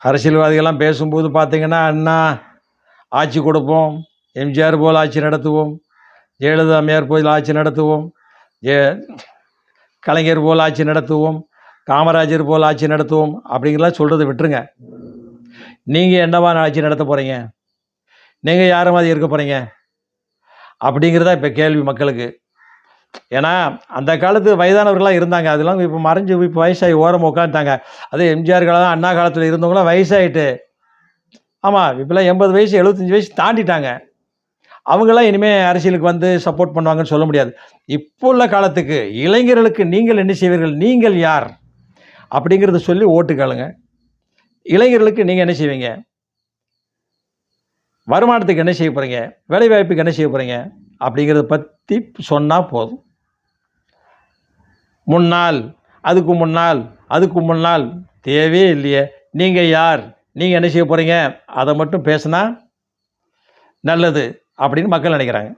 அரசியல்வாதிகள்லாம் பேசும்போது பார்த்தீங்கன்னா, அண்ணா ஆட்சி கொடுப்போம், எம்ஜிஆர் போல் ஆட்சி நடத்துவோம், ஜெயலலிதா அம்மையார் போல் ஆட்சி நடத்துவோம், ஜெ கலைஞர் போல் ஆட்சி நடத்துவோம், காமராஜர் போல் ஆட்சி நடத்துவோம் அப்படிங்கிறலாம் சொல்கிறத விட்டுருங்க. நீங்கள் என்னவா ஆட்சி நடத்த போகிறீங்க? நீங்கள் யாரை மாதிரி இருக்க போகிறீங்க? அப்படிங்கிறதா இப்போ கேள்வி மக்களுக்கு. ஏன்னா அந்த காலத்து வயதானவர்கள்லாம் இருந்தாங்க. அதெல்லாம் இப்போ மறைஞ்சு இப்போ வயசாகி ஓரமாக உட்காந்துட்டாங்க. அதுவும் எம்ஜிஆர் காலம் அண்ணா காலத்தில் இருந்தவங்களாம் வயசாகிட்டு, ஆமாம் இப்போலாம் 80 வயசு 75 வயசு தாண்டிட்டாங்க. அவங்களாம் இனிமேல் அரசியலுக்கு வந்து சப்போர்ட் பண்ணுவாங்கன்னு சொல்ல முடியாது. இப்போ உள்ள காலத்துக்கு இளைஞர்களுக்கு நீங்கள் என்ன செய்வீர்கள்? நீங்கள் யார்? அப்படிங்கிறத சொல்லி ஓட்டு கேளுங்க. இளைஞர்களுக்கு நீங்கள் என்ன செய்வீங்க? வருமானத்துக்கு என்ன செய்ய போகிறீங்க? வேலைவாய்ப்புக்கு என்ன செய்ய போகிறீங்க? அப்படிங்கிறத பற்றி சொன்னால் போதும். முன்னாள், அதுக்கு முன்னால், அதுக்கு முன்னால் தேவையே இல்லையே. நீங்கள் யார்? நீங்கள் என்ன செய்ய போகிறீங்க? அதை மட்டும் பேசுனா நல்லது அப்படின்னு மக்கள் நினைக்கிறாங்க.